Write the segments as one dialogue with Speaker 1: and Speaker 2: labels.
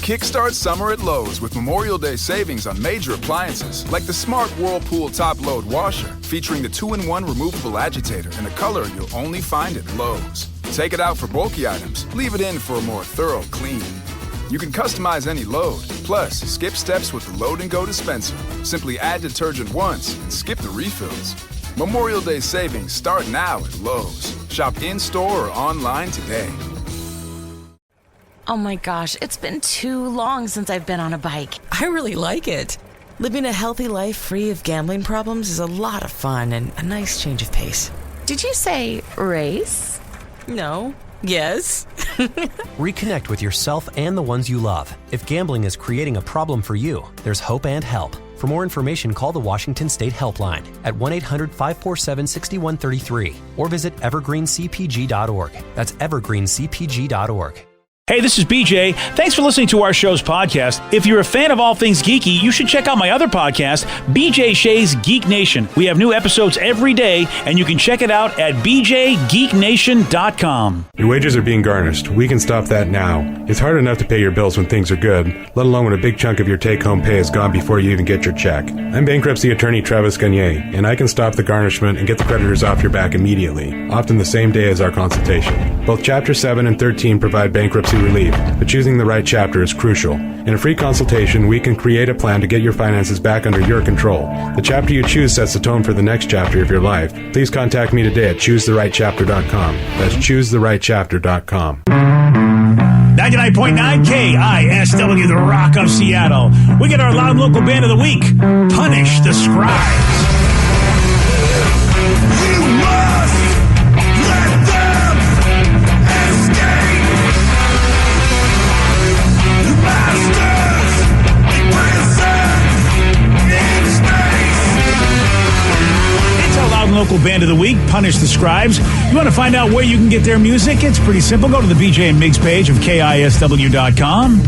Speaker 1: Kickstart summer at Lowe's with Memorial Day savings on major appliances like the Smart Whirlpool Top Load Washer, featuring the 2-in-1 removable agitator in a color you'll only find at Lowe's. Take it out for bulky items, leave it in for a more thorough clean. You can customize any load, plus skip steps with the Load and Go dispenser. Simply add detergent once and skip the refills. Memorial Day savings start now at Lowe's. Shop in-store or online today.
Speaker 2: Oh my gosh, it's been too long since I've been on a bike.
Speaker 3: I really like it. Living a healthy life free of gambling problems is a lot of fun and a nice change of pace.
Speaker 2: Did you say race?
Speaker 3: No. Yes.
Speaker 4: Reconnect with yourself and the ones you love. If gambling is creating a problem for you, there's hope and help. For more information, call the Washington State Helpline at 1-800-547-6133 or visit evergreencpg.org. That's evergreencpg.org.
Speaker 5: Hey, this is BJ. Thanks for listening to our show's podcast. If you're a fan of all things geeky, you should check out my other podcast, BJ Shea's Geek Nation. We have new episodes every day, and you can check it out at bjgeeknation.com.
Speaker 6: Your wages are being garnished. We can stop that now. It's hard enough to pay your bills when things are good, let alone when a big chunk of your take-home pay is gone before you even get your check. I'm bankruptcy attorney Travis Gagne, and I can stop the garnishment and get the creditors off your back immediately, often the same day as our consultation. Both Chapter 7 and 13 provide bankruptcy relief, but choosing the right chapter is crucial. In a free consultation, we can create a plan to get your finances back under your control. The chapter you choose sets the tone for the next chapter of your life. Please contact me today at choosetherightchapter.com. That's choosetherightchapter.com.
Speaker 5: 99.9 KISW, the Rock of Seattle. We get our loud local band of the week, Punish the Scribes.
Speaker 7: You must let them escape. The masters in prison in space.
Speaker 5: It's our loud and local band of the week, Punish the Scribes. You want to find out where you can get their music? It's pretty simple. Go to the BJ and Migs page of KISW.com.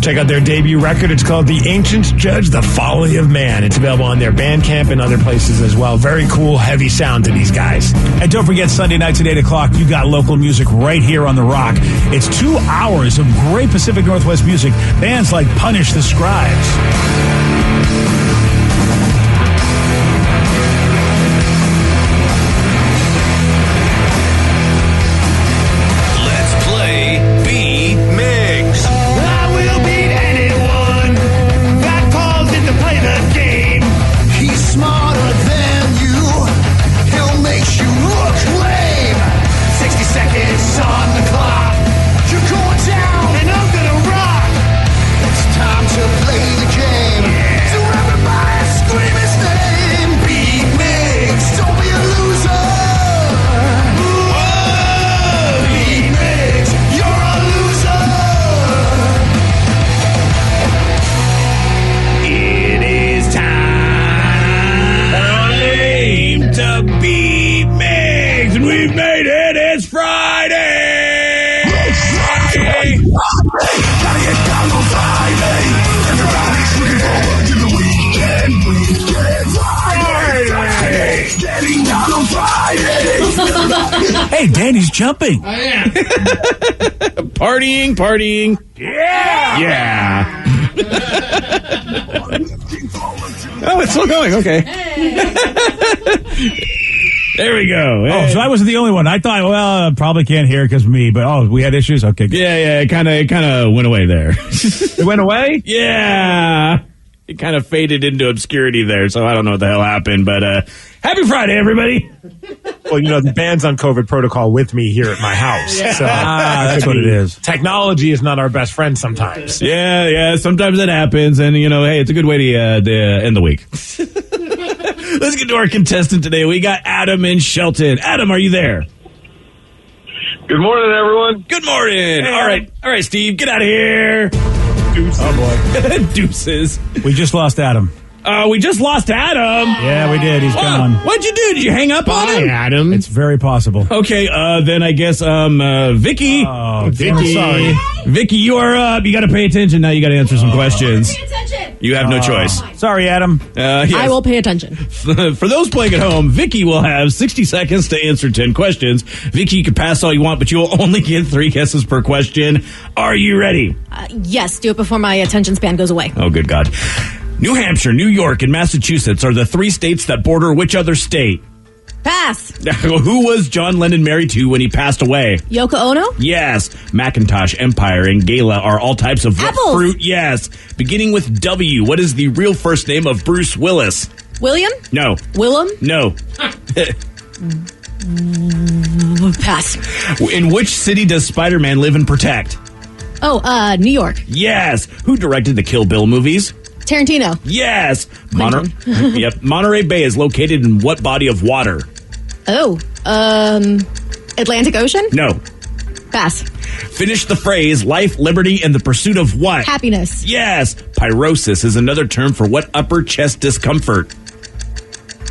Speaker 8: Check out their debut record. It's called The Ancients Judge the Folly of Man. It's available on their Bandcamp and other places as well. Very cool, heavy sound to these guys.
Speaker 5: And don't forget, Sunday nights at 8 o'clock, you got local music right here on The Rock. It's 2 hours of great Pacific Northwest music. Bands like Punish the Scribes. Hey, Danny's jumping.
Speaker 9: Oh, yeah. Partying. Yeah. Oh, it's still going. Okay.
Speaker 5: Hey. There we go. Hey. Oh, so I wasn't the only one. I thought, well, probably can't hear because of me, but we had issues? Okay, good.
Speaker 9: Yeah, it kind of went away there.
Speaker 8: It went away?
Speaker 9: Yeah. It kind of faded into obscurity there, so I don't know what the hell happened, but happy Friday, everybody.
Speaker 8: Well, the band's on COVID protocol with me here at my house.
Speaker 5: Yeah.
Speaker 8: So
Speaker 5: that's what it is.
Speaker 8: Technology is not our best friend sometimes.
Speaker 9: Yeah, sometimes it happens, and, hey, it's a good way to end the week. Let's get to our contestant today. We got Adam in Shelton. Adam, are you there?
Speaker 10: Good morning, everyone.
Speaker 9: Good morning.
Speaker 5: Hey,
Speaker 9: All right, Steve, get out of here.
Speaker 5: Deuces.
Speaker 9: Oh, boy. Deuces.
Speaker 5: We just lost Adam.
Speaker 9: We just lost Adam.
Speaker 5: Yeah, we did. He's gone.
Speaker 9: What'd you do? Did you hang up on him?
Speaker 8: Adam.
Speaker 5: It's very possible.
Speaker 9: Okay, then I guess, Vicky.
Speaker 5: Oh,
Speaker 8: Vicky.
Speaker 5: sorry.
Speaker 9: Vicky, you are up. You got to pay attention now. You got to answer some questions.
Speaker 11: Pay attention.
Speaker 9: You have no choice.
Speaker 5: Sorry, Adam.
Speaker 9: Yes.
Speaker 11: I will pay attention.
Speaker 9: For those playing at home, Vicky will have 60 seconds to answer 10 questions. Vicky, you can pass all you want, but you will only get 3 guesses per question. Are you ready?
Speaker 11: Yes, do it before my attention span goes away.
Speaker 9: Oh, good God. New Hampshire, New York, and Massachusetts are the 3 states that border which other state?
Speaker 11: Pass.
Speaker 9: Who was John Lennon married to when he passed away?
Speaker 11: Yoko Ono?
Speaker 9: Yes. Macintosh, Empire, and Gala are all types of what
Speaker 11: Apples.
Speaker 9: fruit? Yes. Beginning with W, what is the real first name of Bruce Willis?
Speaker 11: William?
Speaker 9: No.
Speaker 11: Willem?
Speaker 9: No.
Speaker 11: Pass.
Speaker 9: In which city does Spider-Man live and protect?
Speaker 11: Oh, New York.
Speaker 9: Yes. Who directed the Kill Bill movies?
Speaker 11: Tarantino.
Speaker 9: Yes. Yep. Monterey Bay is located in what body of water?
Speaker 11: Oh, Atlantic Ocean?
Speaker 9: No.
Speaker 11: Pass.
Speaker 9: Finish the phrase, life, liberty, and the pursuit of what?
Speaker 11: Happiness.
Speaker 9: Yes. Pyrosis is another term for what upper chest discomfort?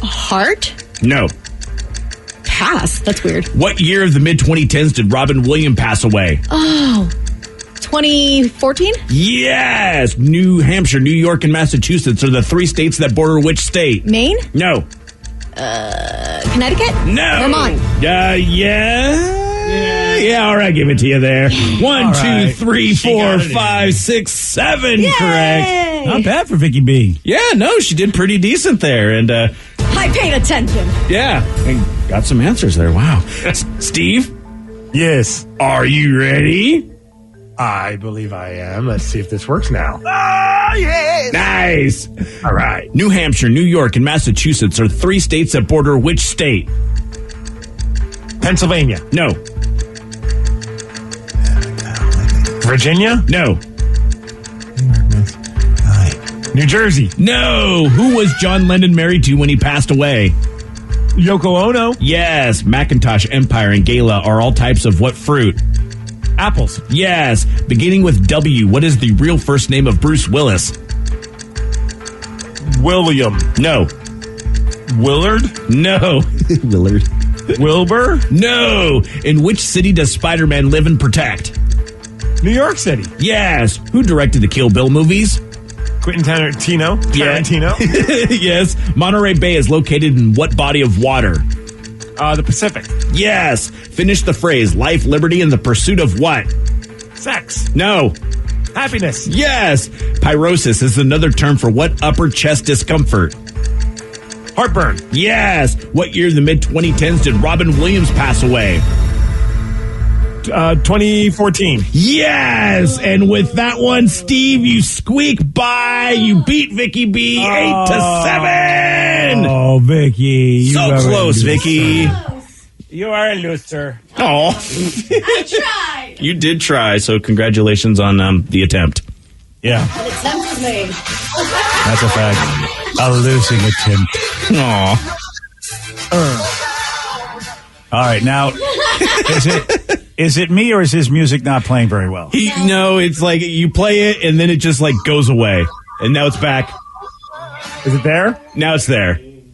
Speaker 11: Heart?
Speaker 9: No.
Speaker 11: Pass. That's weird.
Speaker 9: What year of the mid-2010s did Robin Williams pass away?
Speaker 11: Oh, 2014?
Speaker 9: Yes. New Hampshire, New York, and Massachusetts are the 3 states that border which state?
Speaker 11: Maine?
Speaker 9: No.
Speaker 11: Connecticut?
Speaker 9: No.
Speaker 11: Vermont?
Speaker 9: Yeah, all right, give it to you there. 1, 2, 3, 4, 5, 6, 7.
Speaker 11: Yay!
Speaker 9: Correct.
Speaker 5: Not bad for Vicky B.
Speaker 9: Yeah, no, she did pretty decent there. And,
Speaker 11: I paid attention.
Speaker 9: yeah, and got some answers there. Wow. Steve,
Speaker 8: Yes,
Speaker 9: are you ready?
Speaker 8: I believe I am. Let's see if this works now.
Speaker 9: Nice.
Speaker 8: All right.
Speaker 9: New Hampshire, New York, and Massachusetts are 3 states that border which state?
Speaker 8: Pennsylvania.
Speaker 9: No.
Speaker 8: Virginia.
Speaker 9: No.
Speaker 8: New Jersey.
Speaker 9: No. Who was John Lennon married to when he passed away?
Speaker 8: Yoko Ono.
Speaker 9: Yes. Macintosh, Empire, and Gala are all types of what fruit?
Speaker 8: Apples.
Speaker 9: Yes. Beginning with W, what is the real first name of Bruce Willis?
Speaker 8: William.
Speaker 9: No.
Speaker 8: Willard.
Speaker 9: No. Willard.
Speaker 8: Wilbur.
Speaker 9: No. In which city does Spider-Man live and protect?
Speaker 8: New York City.
Speaker 9: Yes. Who directed the Kill Bill movies?
Speaker 8: Quentin Tarantino. Tarantino.
Speaker 9: Yes. Monterey Bay is located in what body of water?
Speaker 8: The Pacific.
Speaker 9: Yes. Finish the phrase, life, liberty, and the pursuit of what?
Speaker 8: Sex.
Speaker 9: No.
Speaker 8: Happiness.
Speaker 9: Yes. Pyrosis is another term for what upper chest discomfort?
Speaker 8: Heartburn.
Speaker 9: Yes. What year in the mid-2010s did Robin Williams pass away?
Speaker 8: 2014.
Speaker 9: Yes. And with that one, Steve, you squeak by. You beat Vicky B 8-7.
Speaker 5: Oh, Vicky.
Speaker 9: So close, Vicky.
Speaker 8: You are a loser.
Speaker 9: Oh.
Speaker 11: I tried.
Speaker 9: You did try, so congratulations on the attempt.
Speaker 5: Yeah,
Speaker 11: An attempt was made.
Speaker 5: that's a fact. A losing attempt.
Speaker 9: Aw.
Speaker 5: All right, now, is it me or is his music not playing very well?
Speaker 9: No, it's like you play it and then it just like goes away. And now it's back.
Speaker 8: Is it there?
Speaker 9: Now it's there. It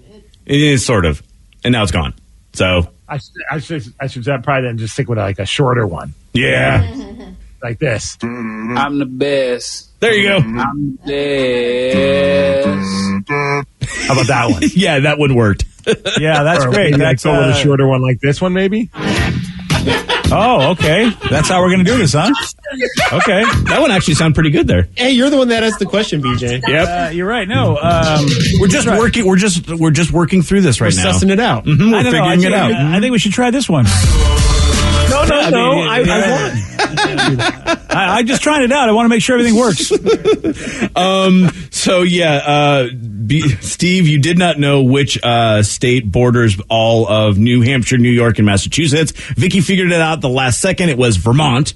Speaker 9: is sort of. And now it's gone. So,
Speaker 8: I should probably then just stick with like a shorter one.
Speaker 9: yeah.
Speaker 8: Like this.
Speaker 12: I'm the best.
Speaker 9: There you go.
Speaker 12: I'm the best.
Speaker 8: How about that one?
Speaker 9: Yeah, that one worked.
Speaker 5: Yeah, that's
Speaker 8: Or
Speaker 5: great.
Speaker 8: maybe
Speaker 5: That's
Speaker 8: go with a shorter one like this one, maybe.
Speaker 5: Oh, okay. That's how we're going to do this, huh? Okay.
Speaker 9: That one actually sounded pretty good there.
Speaker 13: Hey, you're the one that asked the question, BJ.
Speaker 9: Yep.
Speaker 5: You're right. No,
Speaker 9: We're just working. We're just working through this right now.
Speaker 13: Sussing it out.
Speaker 9: Mhm, we're
Speaker 5: I don't know.
Speaker 9: figuring it out.
Speaker 5: I think we should try this one.
Speaker 8: No, I won.
Speaker 5: I'm just trying it out. I want to make sure everything works.
Speaker 9: So yeah, Steve, you did not know which state borders all of New Hampshire, New York, and Massachusetts. Vicky figured it out the last second. It was Vermont.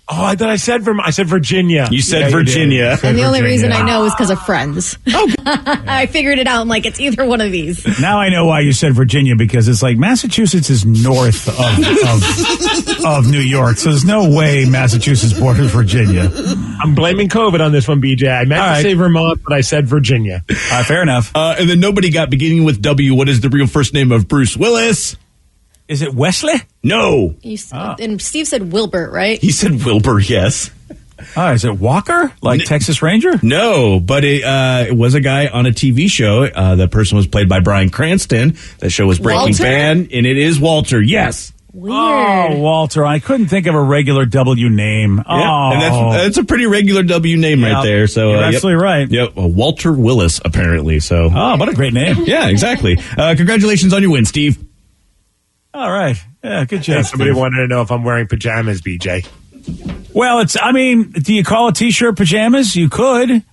Speaker 8: Oh, I thought I said Vermont. I said Virginia.
Speaker 9: You said Virginia.
Speaker 11: And the only reason I know is because of Friends. I figured it out. I'm like, it's either one of these.
Speaker 5: Now I know why you said Virginia, because it's like Massachusetts is north of New York, so there's no way Massachusetts borders Virginia.
Speaker 8: I'm blaming COVID on this one, BJ. I meant to say Vermont, but I said Virginia.
Speaker 5: Fair enough.
Speaker 9: And then nobody got beginning with W. What is the real first name of Bruce Willis?
Speaker 5: Is it Wesley?
Speaker 9: No.
Speaker 11: And Steve said Wilbert, right?
Speaker 9: He said Wilbur, yes.
Speaker 5: Oh, is it Walker? Like Texas Ranger?
Speaker 9: No, but it was a guy on a TV show. The person was played by Bryan Cranston. That show was Breaking
Speaker 11: Walter?
Speaker 9: Bad, and it is Walter, yes.
Speaker 11: Weird.
Speaker 5: Oh, Walter. I couldn't think of a regular W name. Oh.
Speaker 9: Yeah, and that's a pretty regular W name right there. So
Speaker 5: You're absolutely right.
Speaker 9: Yep, Walter Willis, apparently. So,
Speaker 5: oh, what a great name.
Speaker 9: Yeah, exactly. Congratulations on your win, Steve.
Speaker 5: All right. Yeah, good job.
Speaker 8: Hey, somebody
Speaker 5: Steve.
Speaker 8: wanted to know if I'm wearing pajamas, BJ.
Speaker 5: Well, do you call a t-shirt pajamas? You could.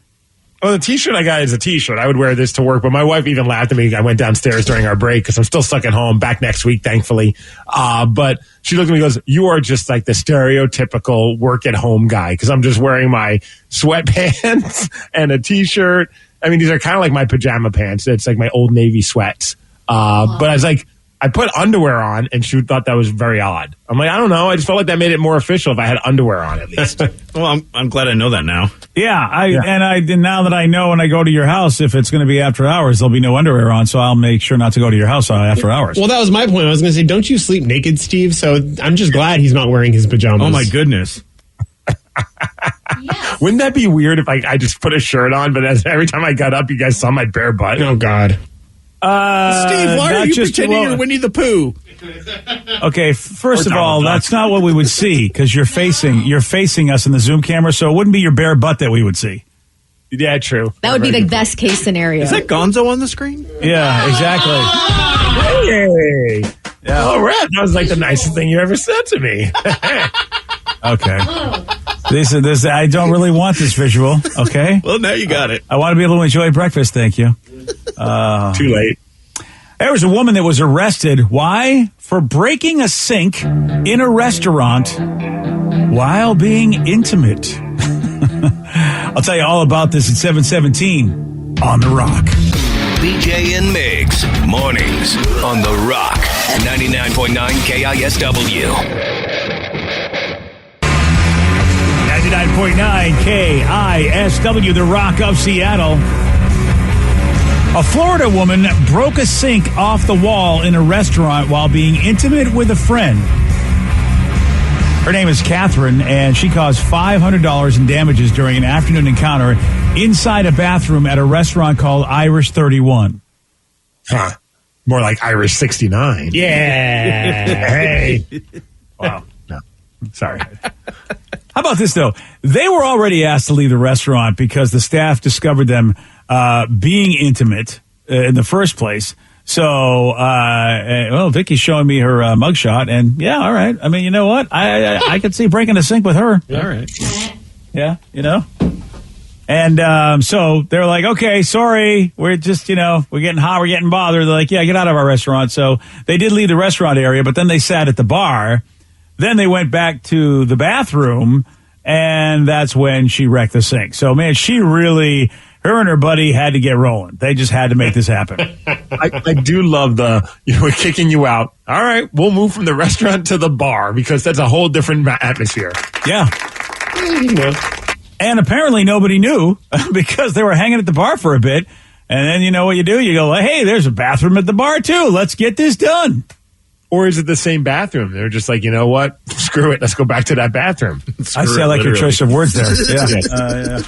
Speaker 8: Well, the T-shirt I got is a T-shirt. I would wear this to work, but my wife even laughed at me. I went downstairs during our break because I'm still stuck at home. Back next week, thankfully. But she looked at me and goes, "You are just like the stereotypical work-at-home guy," because I'm just wearing my sweatpants and a T-shirt. I mean, these are kind of like my pajama pants. It's like my Old Navy sweats. But I was like, I put underwear on, and she thought that was very odd. I'm like, I don't know. I just felt like that made it more official if I had underwear on at least.
Speaker 9: Well, I'm glad I know that now.
Speaker 5: Yeah, and now that I know when I go to your house, if it's going to be after hours, there'll be no underwear on, so I'll make sure not to go to your house after hours.
Speaker 13: Well, that was my point. I was going to say, don't you sleep naked, Steve? So I'm just glad he's not wearing his pajamas.
Speaker 9: Oh, my goodness.
Speaker 8: Wouldn't that be weird if I just put a shirt on, but every time I got up, you guys saw my bare butt?
Speaker 13: Oh, God.
Speaker 9: Steve, why are you pretending you're Winnie the Pooh?
Speaker 5: Okay, first of all, that's not what we would see because you're facing us in the Zoom camera, so it wouldn't be your bare butt that we would see.
Speaker 8: Yeah, true.
Speaker 11: That would be the best case scenario.
Speaker 9: Is that Gonzo on the screen?
Speaker 5: Yeah, exactly.
Speaker 8: Hey. Yeah. Oh, Red, that was like the nicest thing you ever said to me.
Speaker 5: Okay. This I don't really want this visual, okay?
Speaker 9: Well, now you got it.
Speaker 5: I want to be able to enjoy breakfast, thank you.
Speaker 8: Too late.
Speaker 5: There was a woman that was arrested. Why? For breaking a sink in a restaurant while being intimate. I'll tell you all about this at 7:17 on The Rock.
Speaker 14: BJ and Migs, mornings on The Rock, 99.9 KISW.
Speaker 5: 99.9 KISW, The Rock of Seattle. A Florida woman broke a sink off the wall in a restaurant while being intimate with a friend. Her name is Catherine, and she caused $500 in damages during an afternoon encounter inside a bathroom at a restaurant called Irish 31.
Speaker 8: Huh. More like Irish 69.
Speaker 5: Yeah.
Speaker 8: Hey. Wow. No. Sorry.
Speaker 5: How about this, though? They were already asked to leave the restaurant because the staff discovered them being intimate in the first place. So, Vicky's showing me her mugshot, and yeah, all right. I mean, you know what? I could see breaking a sink with her.
Speaker 9: All right.
Speaker 5: Yeah, you know? And so they're like, okay, sorry. We're just, we're getting hot. We're getting bothered. They're like, yeah, get out of our restaurant. So they did leave the restaurant area, but then they sat at the bar. Then they went back to the bathroom, and that's when she wrecked the sink. So, man, her and her buddy had to get rolling. They just had to make this happen.
Speaker 8: I do love we're kicking you out. All right, we'll move from the restaurant to the bar because that's a whole different atmosphere.
Speaker 5: Yeah. And apparently nobody knew because they were hanging at the bar for a bit. And then you know what you do? You go, hey, there's a bathroom at the bar too. Let's get this done.
Speaker 8: Or is it the same bathroom? They're just like, you know what? Screw it. Let's go back to that bathroom.
Speaker 5: I see. I like your choice of words there. Yeah.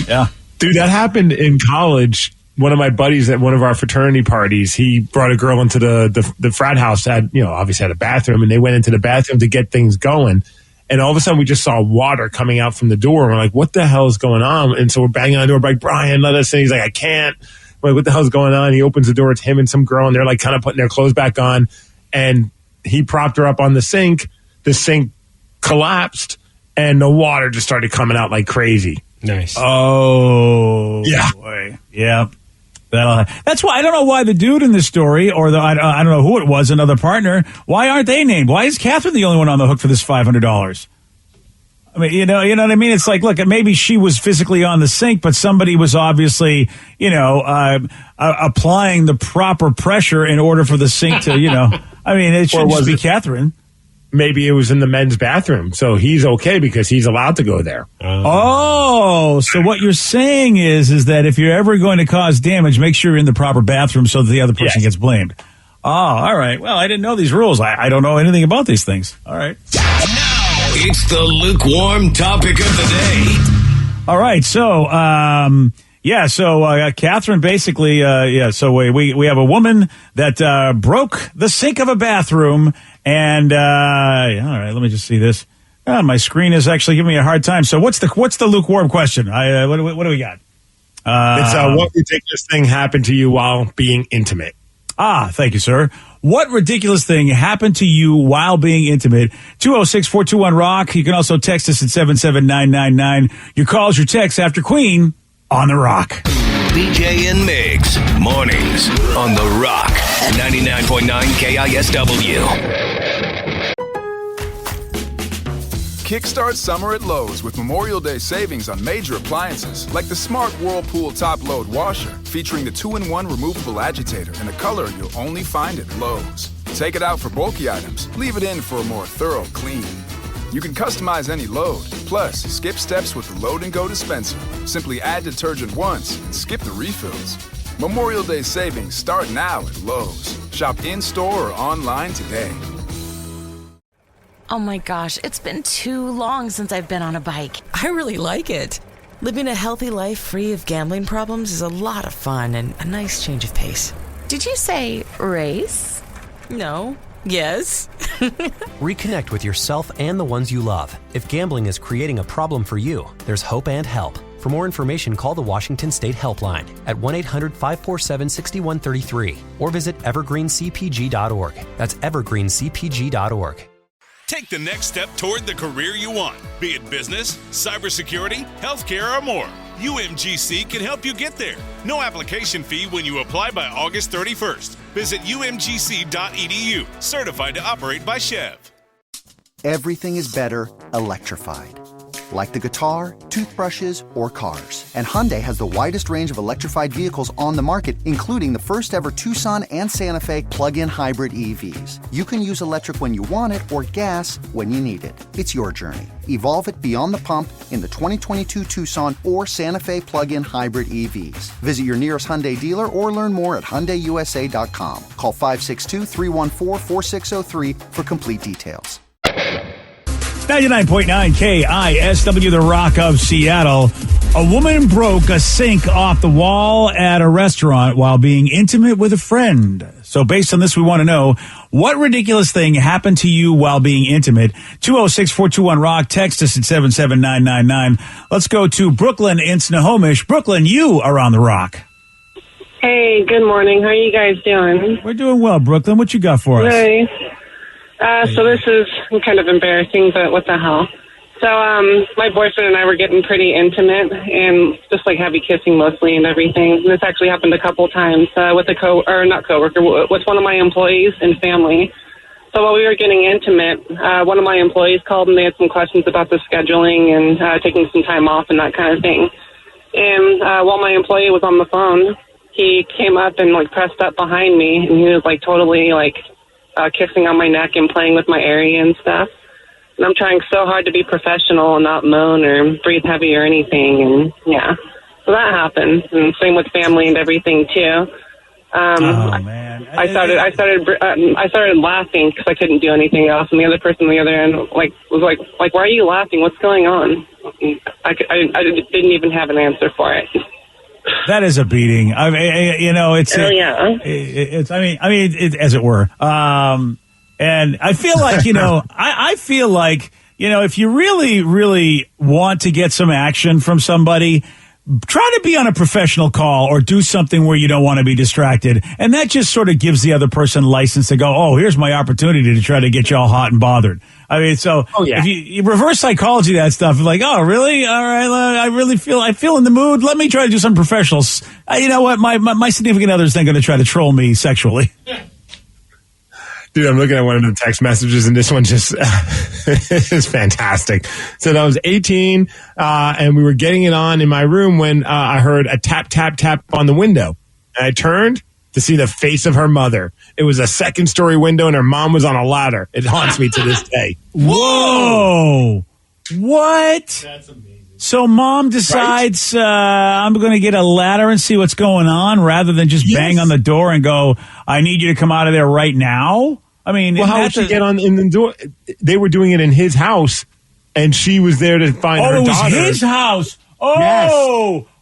Speaker 5: Yeah.
Speaker 8: Dude, that happened in college. One of my buddies at one of our fraternity parties, he brought a girl into the frat house, obviously had a bathroom, and they went into the bathroom to get things going. And all of a sudden, we just saw water coming out from the door. We're like, what the hell is going on? And so we're banging on the door, like, Brian, let us in. He's like, I can't. We're like, what the hell is going on? He opens the door. It's him and some girl, and they're like kind of putting their clothes back on. And he propped her up on the sink. The sink collapsed, and the water just started coming out like crazy.
Speaker 13: Nice.
Speaker 5: Oh,
Speaker 8: yeah.
Speaker 5: Boy. Yeah. That's why I don't know why the dude in this story, or I don't know who it was, another partner, why aren't they named? Why is Catherine the only one on the hook for this $500? I mean, you know what I mean? It's like, look, maybe she was physically on the sink, but somebody was obviously, applying the proper pressure in order for the sink to, I mean, it should just be Catherine.
Speaker 8: Maybe it was in the men's bathroom, so he's okay because he's allowed to go there.
Speaker 5: Oh, so what you're saying is that if you're ever going to cause damage, make sure you're in the proper bathroom so that the other person gets blamed. Oh, all right. Well, I didn't know these rules. I don't know anything about these things. All right.
Speaker 14: It's the lukewarm topic of the day.
Speaker 5: All right. So, Catherine basically, so we have a woman that broke the sink of a bathroom. And, all right, let me just see this. My screen is actually giving me a hard time. So what's the lukewarm question? What do we got?
Speaker 8: It's what ridiculous thing happened to you while being intimate?
Speaker 5: Thank you, sir. What ridiculous thing happened to you while being intimate? 206-421-ROCK. You can also text us at 77999. Your calls, your texts after Queen on The Rock.
Speaker 14: BJ and Migs, mornings on The Rock, 99.9 KISW.
Speaker 1: Kickstart summer at Lowe's with Memorial Day savings on major appliances like the smart Whirlpool top-load washer featuring the 2-in-1 removable agitator in a color you'll only find at Lowe's. Take it out for bulky items, leave it in for a more thorough clean. You can customize any load, plus skip steps with the Load and Go dispenser. Simply add detergent once and skip the refills. Memorial Day savings start now at Lowe's. Shop in-store or online today.
Speaker 2: Oh my gosh, it's been too long since I've been on a bike.
Speaker 3: I really like it. Living a healthy life free of gambling problems is a lot of fun and a nice change of pace.
Speaker 2: Did you say race?
Speaker 3: No. Yes.
Speaker 4: Reconnect with yourself and the ones you love. If gambling is creating a problem for you, there's hope and help. For more information, call the Washington State Helpline at 1-800-547-6133 or visit evergreencpg.org. That's evergreencpg.org.
Speaker 15: Take the next step toward the career you want, be it business, cybersecurity, healthcare, or more. UMGC can help you get there. No application fee when you apply by August 31st. Visit umgc.edu, certified to operate by Chev.
Speaker 16: Everything is better electrified. Like the guitar, toothbrushes, or cars. And Hyundai has the widest range of electrified vehicles on the market, including the first ever Tucson and Santa Fe plug-in hybrid EVs. You can use electric when you want it or gas when you need it. It's your journey. Evolve it beyond the pump in the 2022 Tucson or Santa Fe plug-in hybrid EVs. Visit your nearest Hyundai dealer or learn more at HyundaiUSA.com. Call 562-314-4603 for complete details.
Speaker 5: 99.9 KISW, the Rock of Seattle. A woman broke a sink off the wall at a restaurant while being intimate with a friend. So based on this, we want to know, what ridiculous thing happened to you while being intimate? 206-421-ROCK. Text us at 77999. Let's go to Brooklyn in Snohomish. Brooklyn, you are on The Rock.
Speaker 17: Hey, good morning. How are you guys doing?
Speaker 5: We're doing well, Brooklyn. What you got for us?
Speaker 17: Hey. So this is kind of embarrassing, but what the hell? So my boyfriend and I were getting pretty intimate and just like heavy kissing mostly and everything. And this actually happened a couple times with with one of my employees and family. So while we were getting intimate, one of my employees called and they had some questions about the scheduling and taking some time off and that kind of thing. And while my employee was on the phone, he came up and like pressed up behind me and he was like totally like kissing on my neck and playing with my area and stuff. And I'm trying so hard to be professional and not moan or breathe heavy or anything. And yeah, so that happened. And same with family and everything too.
Speaker 5: Man.
Speaker 17: I started laughing because I couldn't do anything else. And the other person on the other end was like, why are you laughing? What's going on? I didn't even have an answer for it.
Speaker 5: That is a beating. I mean, it's as it were. And I feel like, I feel like, if you really, really want to get some action from somebody, try to be on a professional call or do something where you don't want to be distracted. And that just sort of gives the other person license to go, oh, here's my opportunity to try to get you all hot and bothered. I mean, so if you reverse psychology, that stuff, like, oh, really? All right. I feel in the mood. Let me try to do some professionals. You know what? My significant other's not going to try to troll me sexually.
Speaker 8: Dude, I'm looking at one of the text messages, and this one just is fantastic. So I was 18, and we were getting it on in my room when I heard a tap, tap, tap on the window. And I turned to see the face of her mother. It was a second-story window, and her mom was on a ladder. It haunts me to this day.
Speaker 5: Whoa! What?
Speaker 8: That's amazing.
Speaker 5: So mom decides I'm going to get a ladder and see what's going on rather than just bang on the door and go, I need you to come out of there right now. I mean,
Speaker 8: well, how would she get on in the door? They were doing it in his house, and she was there to find her daughter.
Speaker 5: Oh, it was his house. Oh,
Speaker 8: yes.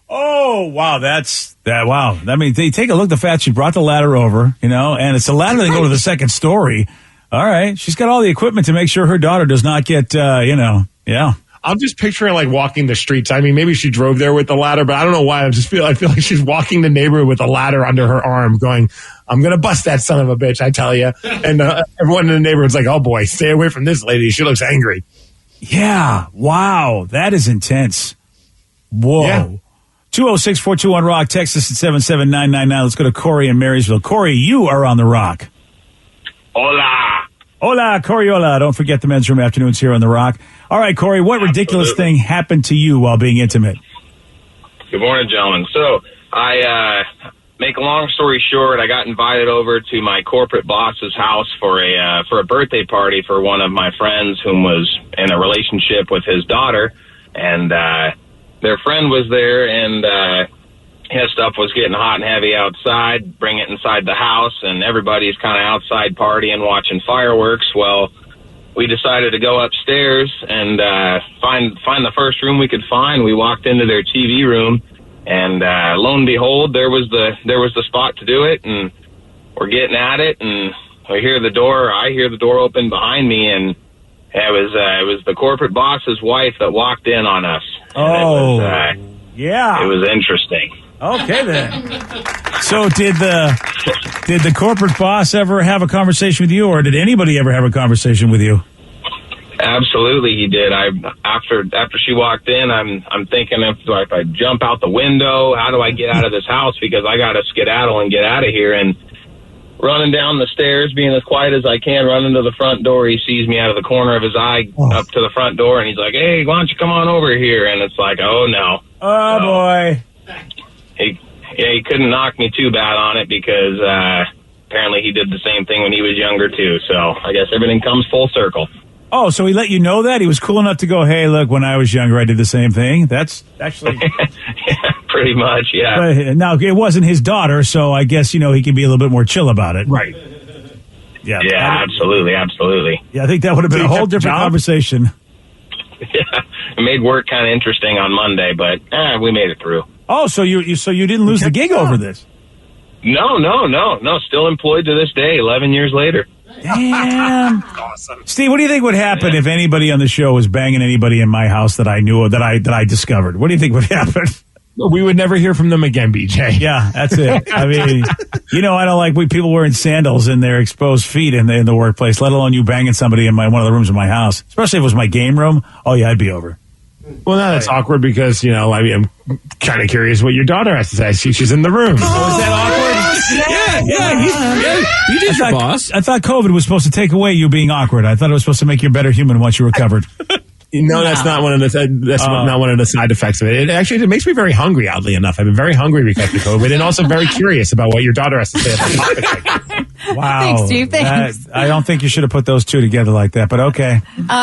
Speaker 5: Oh, wow. Wow. I mean, they take a look at the fact she brought the ladder over, and it's a ladder that go to the second story. All right. She's got all the equipment to make sure her daughter does not get, yeah.
Speaker 8: I'm just picturing like walking the streets. I mean, maybe she drove there with the ladder, but I don't know why. I feel like she's walking the neighborhood with a ladder under her arm going, I'm going to bust that son of a bitch, I tell you. And everyone in the neighborhood's like, oh boy, stay away from this lady. She looks angry.
Speaker 5: Yeah. Wow. That is intense. Whoa. Yeah. 206-421-ROCK. Text us at 77999. Let's go to Corey in Marysville. Corey, you are on the Rock.
Speaker 10: Hola.
Speaker 5: Hola, Coriola. Don't forget the men's room afternoons here on the Rock. All right, Corey, what ridiculous thing happened to you while being intimate?
Speaker 10: Good morning, gentlemen. So I make a long story short, I got invited over to my corporate boss's house for a birthday party for one of my friends whom was in a relationship with his daughter, and their friend was there, and his stuff was getting hot and heavy outside. Bring it inside the house, and everybody's kind of outside partying, watching fireworks. Well, we decided to go upstairs and find the first room we could find. We walked into their TV room, and lo and behold, there was the spot to do it. And we're getting at it, and I hear the door open behind me, and it was the corporate boss's wife that walked in on us. And
Speaker 5: yeah,
Speaker 10: it was interesting.
Speaker 5: Okay then. So did the corporate boss ever have a conversation with you, or did anybody ever have a conversation with you?
Speaker 10: Absolutely, he did. After she walked in, I'm thinking if I jump out the window, how do I get out of this house, because I got to skedaddle and get out of here. And running down the stairs, being as quiet as I can, running to the front door, he sees me out of the corner of his eye up to the front door, and he's like, "Hey, why don't you come on over here?" And it's like, oh no.
Speaker 5: Oh boy.
Speaker 10: He couldn't knock me too bad on it, because apparently he did the same thing when he was younger too. So I guess everything comes full circle.
Speaker 5: Oh, so he let you know that? He was cool enough to go, hey, look, when I was younger, I did the same thing? That's actually...
Speaker 10: Yeah, pretty much, yeah.
Speaker 5: But now, it wasn't his daughter, so I guess, he can be a little bit more chill about it.
Speaker 8: Right.
Speaker 10: Yeah, absolutely.
Speaker 5: Yeah, I think that would have been a whole different conversation.
Speaker 10: Yeah, it made work kind of interesting on Monday, but we made it through.
Speaker 5: Oh, so you didn't lose the gig over this?
Speaker 10: No. Still employed to this day, 11 years later.
Speaker 5: Damn. Awesome. Steve, what do you think would happen if anybody on the show was banging anybody in my house that I knew or that I discovered? What do you think would happen?
Speaker 8: We would never hear from them again, BJ.
Speaker 5: Yeah, that's it. I mean, I don't like people wearing sandals in their exposed feet in the workplace, let alone you banging somebody in one of the rooms of my house. Especially if it was my game room. Oh, yeah, I'd be over.
Speaker 8: Well, now that's awkward because, I'm kind of curious what your daughter has to say. She's in the room.
Speaker 5: So is that awkward?
Speaker 9: Yeah. BJ's your boss.
Speaker 5: I thought COVID was supposed to take away you being awkward. I thought it was supposed to make you a better human once you recovered.
Speaker 8: No, that's not one of the side effects of it. It makes me very hungry, oddly enough. I've been very hungry because of COVID, and also very curious about what your daughter has to say about topics like this.
Speaker 5: Wow.
Speaker 11: Thanks, Steve. Thanks.
Speaker 5: I don't think you should have put those two together like that, but okay.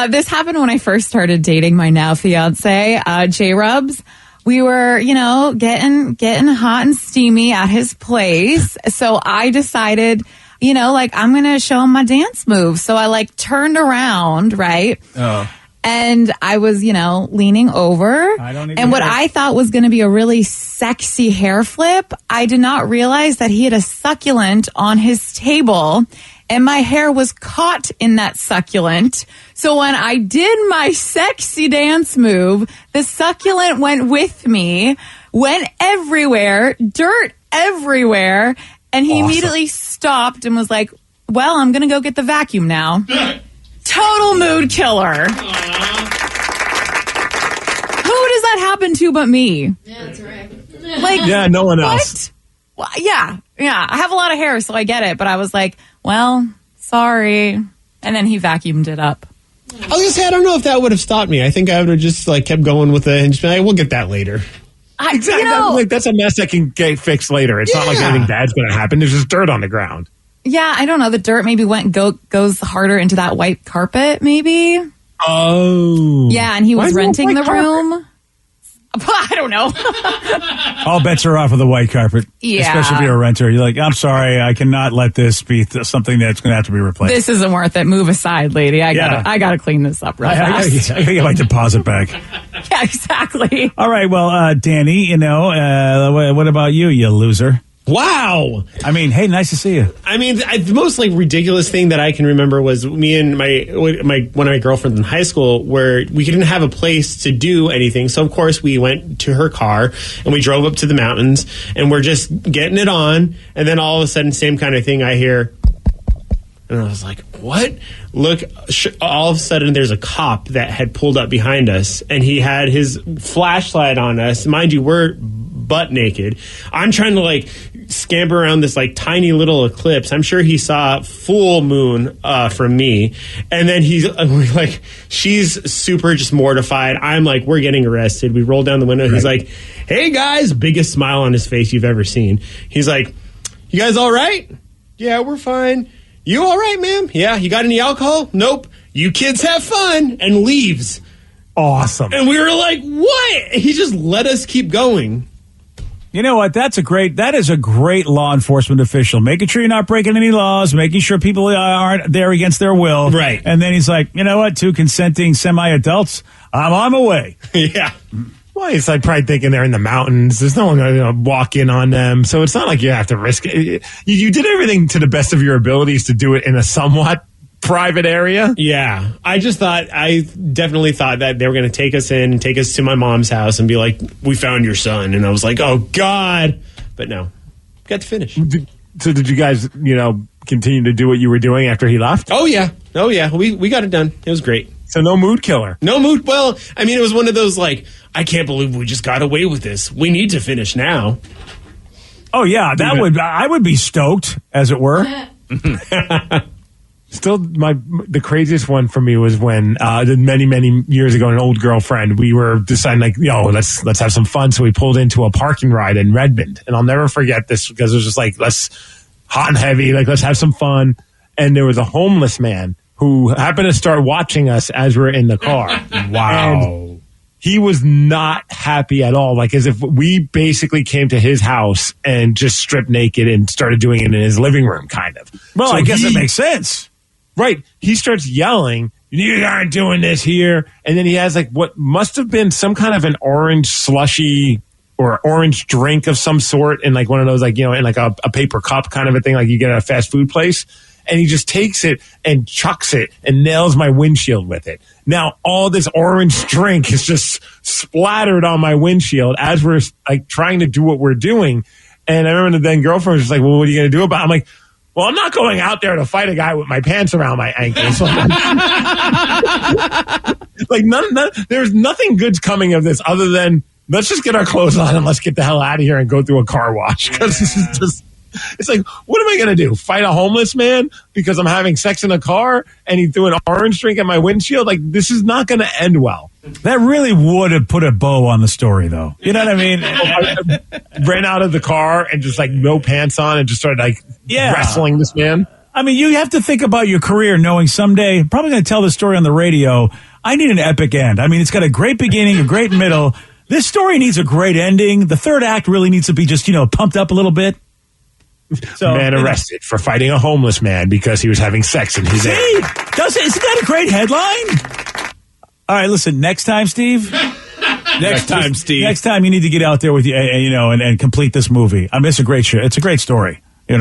Speaker 18: This happened when I first started dating my now fiance, J-Rubs. We were, getting hot and steamy at his place. So I decided, I'm going to show him my dance moves. So I turned around, right?
Speaker 5: Oh.
Speaker 18: And I was, leaning over. And what I thought was going to be a really sexy hair flip, I did not realize that he had a succulent on his table. And my hair was caught in that succulent. So when I did my sexy dance move, the succulent went with me, went everywhere, dirt everywhere. And he immediately stopped and was like, well, I'm going to go get the vacuum now. Total mood killer. Who does that happen to but me?
Speaker 11: Yeah, that's right.
Speaker 8: Yeah, no one else.
Speaker 18: Well, yeah. I have a lot of hair, so I get it. But I was like, well, sorry. And then he vacuumed it up.
Speaker 13: I was going to say, I don't know if that would have stopped me. I think I would have just kept going with it and just been like, we'll get that later.
Speaker 8: Exactly. That's a mess that can get fixed later. It's not like anything bad's going to happen. There's just dirt on the ground.
Speaker 18: Yeah, I don't know. The dirt maybe goes harder into that white carpet, maybe.
Speaker 8: Oh.
Speaker 18: Yeah, and he was renting the room. I don't know.
Speaker 5: All bets are off of the white carpet.
Speaker 18: Yeah.
Speaker 5: Especially if you're a renter. You're like, I'm sorry, I cannot let this be something that's going to have to be replaced.
Speaker 18: This isn't worth it. Move aside, lady. I gotta clean this up real fast.
Speaker 5: I gotta get my deposit back.
Speaker 18: Yeah, exactly.
Speaker 5: All right, well, Danny, what about you loser?
Speaker 13: Wow.
Speaker 5: I mean, hey, nice to see you.
Speaker 13: I mean, the most ridiculous thing that I can remember was me and one of my girlfriends in high school, where we didn't have a place to do anything. So of course we went to her car and we drove up to the mountains and we're just getting it on. And then all of a sudden, same kind of thing I hear. And I was like, what? Look, all of a sudden there's a cop that had pulled up behind us and he had his flashlight on us. Mind you, we're butt naked. I'm trying to scamper around this tiny little eclipse. I'm sure he saw full moon from me. And then she's super just mortified. I'm like, we're getting arrested. We roll down the window. He's like, hey guys, biggest smile on his face you've ever seen. He's like, you guys all right? Yeah, we're fine. You all right, ma'am? Yeah. You got any alcohol? Nope. You kids have fun. And leaves.
Speaker 8: Awesome.
Speaker 13: And we were like, what? He just let us keep going.
Speaker 5: You know what? That is a great law enforcement official. Making sure you're not breaking any laws, making sure people aren't there against their will.
Speaker 13: Right.
Speaker 5: And then he's like, you know what? 2 consenting semi-adults, I'm on my way.
Speaker 13: Yeah.
Speaker 8: Well, it's probably thinking they're in the mountains. There's no one going to walk in on them. So it's not like you have to risk it. You did everything to the best of your abilities to do it in a somewhat private area.
Speaker 13: Yeah. I definitely thought that they were going to take us in and take us to my mom's house and be like, we found your son. And I was like, oh God. But no, got to finish.
Speaker 8: So did you guys, continue to do what you were doing after he left?
Speaker 13: Oh yeah. We got it done. It was great.
Speaker 8: So no mood killer.
Speaker 13: No mood. Well, I mean, it was one of those I can't believe we just got away with this. We need to finish now.
Speaker 5: Oh yeah, I would be stoked, as it were.
Speaker 8: Still, the craziest one for me was when many years ago, an old girlfriend, we were deciding let's have some fun. So we pulled into a parking ride in Redmond, and I'll never forget this because it was just let's hot and heavy, let's have some fun. And there was a homeless man who happened to start watching us as we were in the car.
Speaker 5: Wow.
Speaker 8: And he was not happy at all. As if we basically came to his house and just stripped naked and started doing it in his living room, kind of.
Speaker 5: Well, so I guess it makes sense.
Speaker 8: Right. He starts yelling, you aren't doing this here. And then he has what must have been some kind of an orange slushy or orange drink of some sort in one of those, in a paper cup kind of a thing you get at a fast food place. And he just takes it and chucks it and nails my windshield with it. Now, all this orange drink is just splattered on my windshield as we're trying to do what we're doing. And I remember the then girlfriend was just well, what are you going to do about it? I'm like, well, I'm not going out there to fight a guy with my pants around my ankles. There's nothing good's coming of this other than let's just get our clothes on and let's get the hell out of here and go through a car wash. Because this is just... It's what am I going to do? Fight a homeless man because I'm having sex in a car and he threw an orange drink at my windshield? This is not going to end well.
Speaker 5: That really would have put a bow on the story, though. You know what I mean?
Speaker 8: I ran out of the car and just no pants on and just started wrestling this man.
Speaker 5: I mean, you have to think about your career knowing someday, I'm probably going to tell this story on the radio. I need an epic end. I mean, it's got a great beginning, a great middle. This story needs a great ending. The third act really needs to be just, pumped up a little bit.
Speaker 8: So, man arrested for fighting a homeless man because he was having sex in his area.
Speaker 5: Isn't that a great headline? All right, listen, next time, Steve. Next time you need to get out there with you, and complete this movie. I mean, it's a great show. It's a great story, Hey,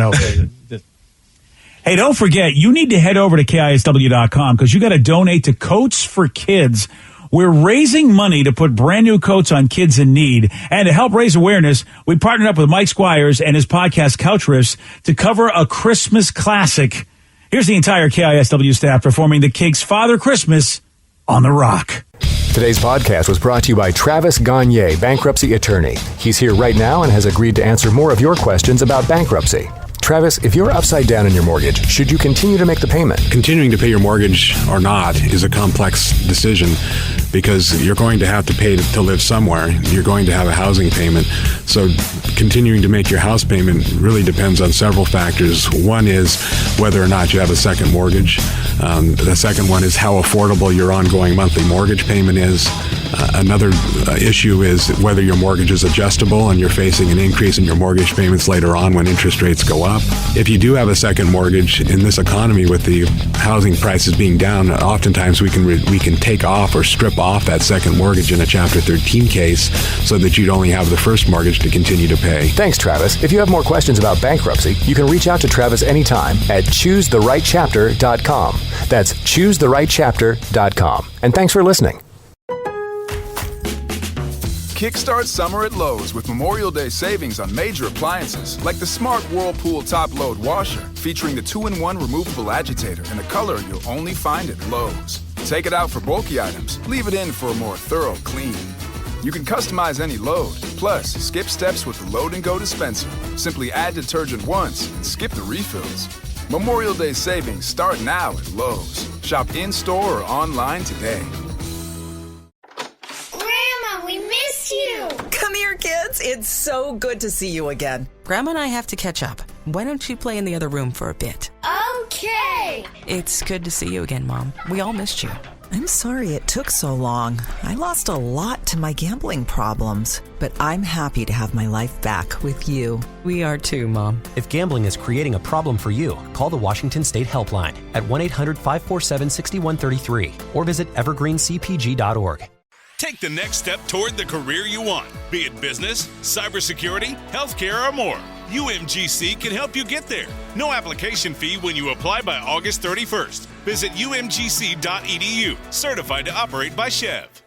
Speaker 5: don't forget, you need to head over to KISW.com because you got to donate to Coats for Kids. We're raising money to put brand new coats on kids in need. And to help raise awareness, we partnered up with Mike Squires and his podcast Couch Riffs to cover a Christmas classic. Here's the entire KISW staff performing the Kinks' Father Christmas on the Rock.
Speaker 19: Today's podcast was brought to you by Travis Gagne, bankruptcy attorney. He's here right now and has agreed to answer more of your questions about bankruptcy. Travis, if you're upside down in your mortgage, should you continue to make the payment?
Speaker 6: Continuing to pay your mortgage or not is a complex decision because you're going to have to pay to live somewhere. You're going to have a housing payment. So continuing to make your house payment really depends on several factors. One is whether or not you have a second mortgage. The second one is how affordable your ongoing monthly mortgage payment is. Another issue is whether your mortgage is adjustable and you're facing an increase in your mortgage payments later on when interest rates go up. If you do have a second mortgage in this economy with the housing prices being down, oftentimes we can take off or strip off that second mortgage in a Chapter 13 case so that you'd only have the first mortgage to continue to pay.
Speaker 19: Thanks, Travis. If you have more questions about bankruptcy, you can reach out to Travis anytime at ChooseTheRightChapter.com. That's ChooseTheRightChapter.com. And thanks for listening.
Speaker 1: Kickstart summer at Lowe's with Memorial Day savings on major appliances like the Smart Whirlpool Top Load Washer, featuring the 2-in-1 removable agitator in a color you'll only find at Lowe's. Take it out for bulky items, leave it in for a more thorough clean. You can customize any load, plus skip steps with the Load and Go dispenser. Simply add detergent once and skip the refills. Memorial Day savings start now at Lowe's. Shop in-store or online today.
Speaker 20: We missed you!
Speaker 3: Come here, kids. It's so good to see you again. Grandma and I have to catch up. Why don't you play in the other room for a bit?
Speaker 20: Okay!
Speaker 3: It's good to see you again, Mom. We all missed you.
Speaker 21: I'm sorry it took so long. I lost a lot to my gambling problems, but I'm happy to have my life back with you.
Speaker 3: We are too, Mom.
Speaker 4: If gambling is creating a problem for you, call the Washington State Helpline at 1-800-547-6133 or visit evergreencpg.org.
Speaker 15: Take the next step toward the career you want, be it business, cybersecurity, healthcare, or more. UMGC can help you get there. No application fee when you apply by August 31st. Visit umgc.edu, certified to operate by Chev.